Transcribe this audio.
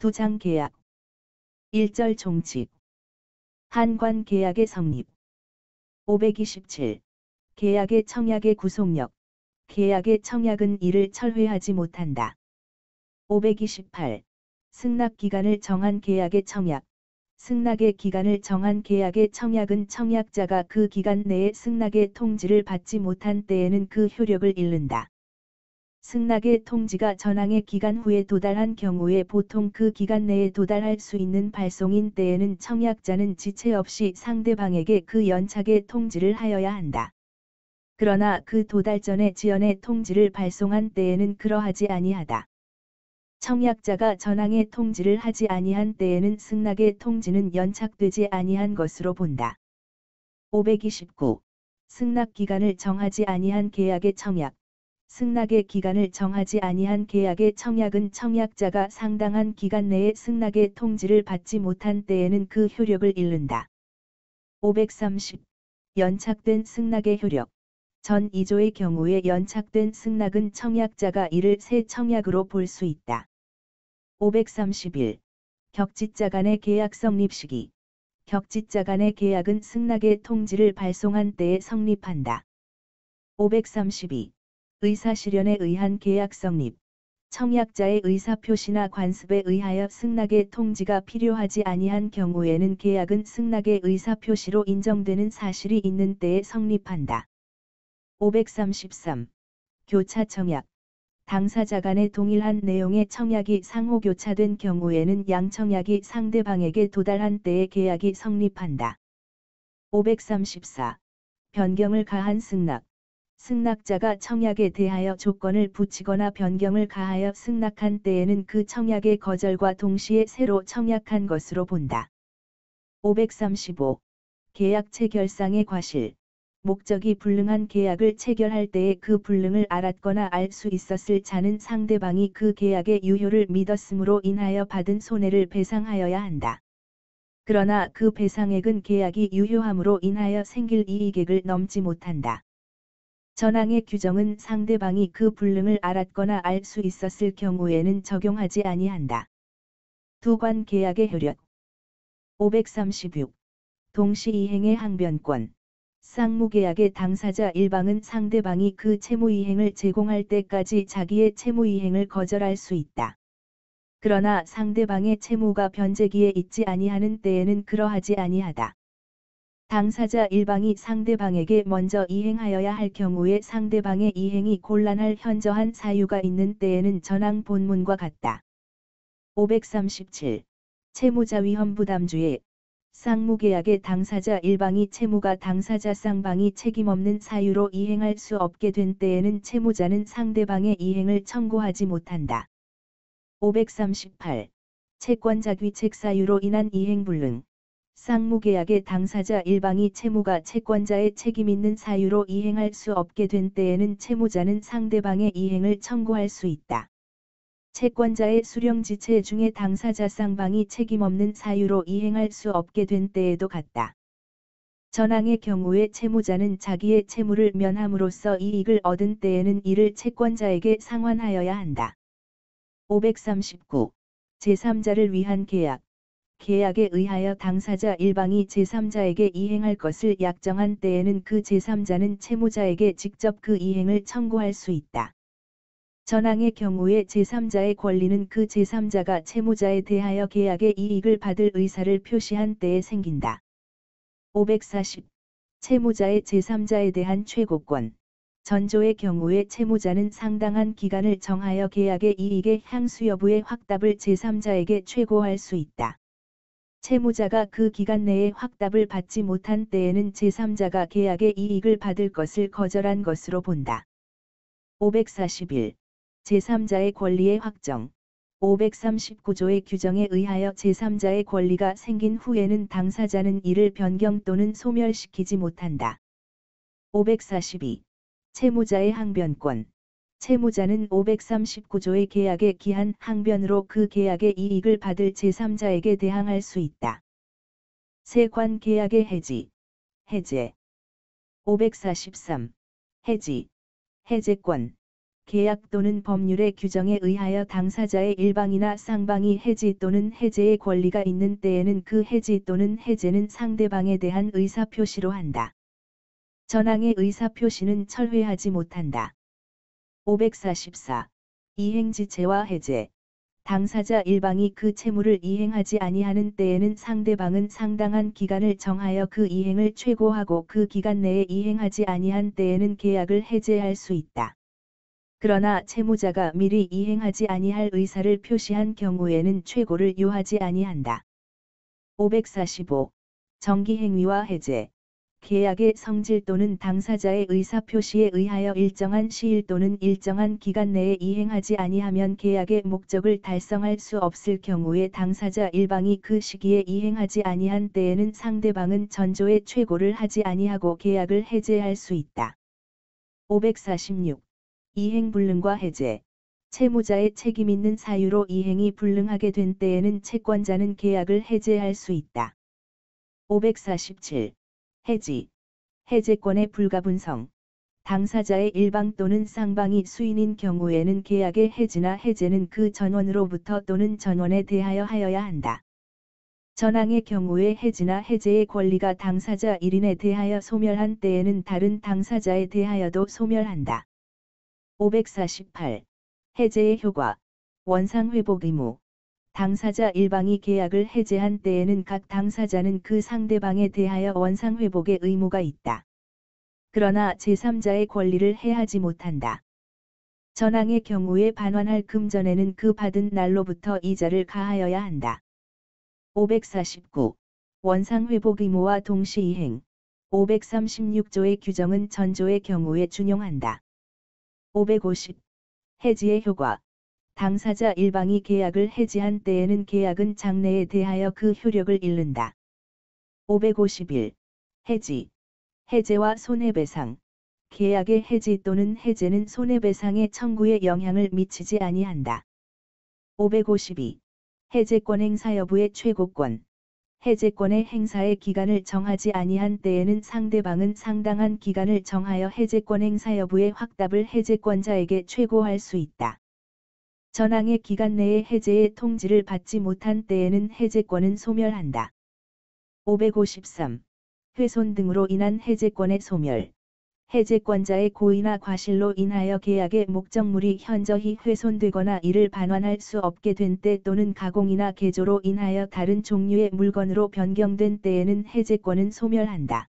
2장 계약 1절 종칙 한관 계약의 성립 527. 계약의 청약의 구속력 계약의 청약은 이를 철회하지 못한다. 528. 승낙기간을 정한 계약의 청약 승낙의 기간을 정한 계약의 청약은 청약자가 그 기간 내에 승낙의 통지를 받지 못한 때에는 그 효력을 잃는다. 승낙의 통지가 전항의 기간 후에 도달한 경우에 보통 그 기간 내에 도달할 수 있는 발송인 때에는 청약자는 지체 없이 상대방에게 그 연착의 통지를 하여야 한다. 그러나 그 도달 전에 지연의 통지를 발송한 때에는 그러하지 아니하다. 청약자가 전항의 통지를 하지 아니한 때에는 승낙의 통지는 연착되지 아니한 것으로 본다. 529. 승낙기간을 정하지 아니한 계약의 청약 승낙의 기간을 정하지 아니한 계약의 청약은 청약자가 상당한 기간 내에 승낙의 통지를 받지 못한 때에는 그 효력을 잃는다. 530. 연착된 승낙의 효력 전 2조의 경우에 연착된 승낙은 청약자가 이를 새 청약으로 볼 수 있다. 531. 격지자 간의 계약 성립 시기 격지자 간의 계약은 승낙의 통지를 발송한 때에 성립한다. 532. 의사실현에 의한 계약 성립 청약자의 의사표시나 관습에 의하여 승낙의 통지가 필요하지 아니한 경우에는 계약은 승낙의 의사표시로 인정되는 사실이 있는 때에 성립한다. 533. 교차 청약 당사자 간의 동일한 내용의 청약이 상호 교차된 경우에는 양청약이 상대방에게 도달한 때에 계약이 성립한다. 534. 변경을 가한 승낙 승낙자가 청약에 대하여 조건을 붙이거나 변경을 가하여 승낙한 때에는 그 청약의 거절과 동시에 새로 청약한 것으로 본다. 535. 계약 체결상의 과실 목적이 불능한 계약을 체결할 때에 그 불능을 알았거나 알 수 있었을 자는 상대방이 그 계약의 유효를 믿었으므로 인하여 받은 손해를 배상하여야 한다. 그러나 그 배상액은 계약이 유효함으로 인하여 생길 이익액을 넘지 못한다. 전항의 규정은 상대방이 그 불능을 알았거나 알 수 있었을 경우에는 적용하지 아니한다. 두관 계약의 효력 536. 동시이행의 항변권 상무계약의 당사자 일방은 상대방이 그 채무이행을 제공할 때까지 자기의 채무이행을 거절할 수 있다. 그러나 상대방의 채무가 변제기에 있지 아니하는 때에는 그러하지 아니하다. 당사자 일방이 상대방에게 먼저 이행하여야 할 경우에 상대방의 이행이 곤란할 현저한 사유가 있는 때에는 전항 본문과 같다. 537. 채무자 위험 부담주의 상무계약의 당사자 일방이 채무가 당사자 쌍방이 책임없는 사유로 이행할 수 없게 된 때에는 채무자는 상대방의 이행을 청구하지 못한다. 538. 채권자 귀책 사유로 인한 이행불능 상무계약의 당사자 일방이 채무가 채권자의 책임 있는 사유로 이행할 수 없게 된 때에는 채무자는 상대방의 이행을 청구할 수 있다. 채권자의 수령지체 중에 당사자 쌍방이 책임 없는 사유로 이행할 수 없게 된 때에도 같다. 전항의 경우에 채무자는 자기의 채무를 면함으로써 이익을 얻은 때에는 이를 채권자에게 상환하여야 한다. 539. 제3자를 위한 계약 계약에 의하여 당사자 일방이 제3자에게 이행할 것을 약정한 때에는 그 제3자는 채무자에게 직접 그 이행을 청구할 수 있다. 전항의 경우에 제3자의 권리는 그 제3자가 채무자에 대하여 계약의 이익을 받을 의사를 표시한 때에 생긴다. 540. 채무자의 제3자에 대한 최고권 전조의 경우에 채무자는 상당한 기간을 정하여 계약의 이익의 향수 여부의 확답을 제3자에게 최고할 수 있다. 채무자가 그 기간 내에 확답을 받지 못한 때에는 제3자가 계약의 이익을 받을 것을 거절한 것으로 본다. 541. 제3자의 권리의 확정 539조의 규정에 의하여 제3자의 권리가 생긴 후에는 당사자는 이를 변경 또는 소멸시키지 못한다. 542. 채무자의 항변권 채무자는 539조의 계약의 기한 항변으로 그 계약의 이익을 받을 제3자에게 대항할 수 있다. 세관 계약의 해지 해제 543. 해지 해제권 계약 또는 법률의 규정에 의하여 당사자의 일방이나 쌍방이 해지 또는 해제의 권리가 있는 때에는 그 해지 또는 해제는 상대방에 대한 의사표시로 한다. 전항의 의사표시는 철회하지 못한다. 544. 이행지체와 해제. 당사자 일방이 그 채무를 이행하지 아니하는 때에는 상대방은 상당한 기간을 정하여 그 이행을 최고하고 그 기간 내에 이행하지 아니한 때에는 계약을 해제할 수 있다. 그러나 채무자가 미리 이행하지 아니할 의사를 표시한 경우에는 최고를 요하지 아니한다. 545. 정기행위와 해제. 계약의 성질 또는 당사자의 의사표시에 의하여 일정한 시일 또는 일정한 기간 내에 이행하지 아니하면 계약의 목적을 달성할 수 없을 경우에 당사자 일방이 그 시기에 이행하지 아니한 때에는 상대방은 전조의 최고를 하지 아니하고 계약을 해제할 수 있다. 546. 이행 불능과 해제. 채무자의 책임 있는 사유로 이행이 불능하게 된 때에는 채권자는 계약을 해제할 수 있다. 547. 해지. 해제권의 불가분성. 당사자의 일방 또는 쌍방이 수인인 경우에는 계약의 해지나 해제는 그 전원으로부터 또는 전원에 대하여 하여야 한다. 전항의 경우에 해지나 해제의 권리가 당사자 1인에 대하여 소멸한 때에는 다른 당사자에 대하여도 소멸한다. 548. 해제의 효과. 원상회복 의무. 당사자 일방이 계약을 해제한 때에는 각 당사자는 그 상대방에 대하여 원상회복의 의무가 있다. 그러나 제3자의 권리를 해하지 못한다. 전항의 경우에 반환할 금전에는 그 받은 날로부터 이자를 가하여야 한다. 549. 원상회복 의무와 동시이행. 536조의 규정은 전조의 경우에 준용한다. 550. 해지의 효과. 당사자 일방이 계약을 해지한 때에는 계약은 장래에 대하여 그 효력을 잃는다. 551. 해지. 해제와 손해배상. 계약의 해지 또는 해제는 손해배상의 청구에 영향을 미치지 아니한다. 552. 해제권 행사 여부의 최고권. 해제권의 행사의 기간을 정하지 아니한 때에는 상대방은 상당한 기간을 정하여 해제권 행사 여부의 확답을 해제권자에게 최고할 수 있다. 전항의 기간 내에 해제의 통지를 받지 못한 때에는 해제권은 소멸한다. 553. 훼손 등으로 인한 해제권의 소멸. 해제권자의 고의나 과실로 인하여 계약의 목적물이 현저히 훼손되거나 이를 반환할 수 없게 된 때 또는 가공이나 개조로 인하여 다른 종류의 물건으로 변경된 때에는 해제권은 소멸한다.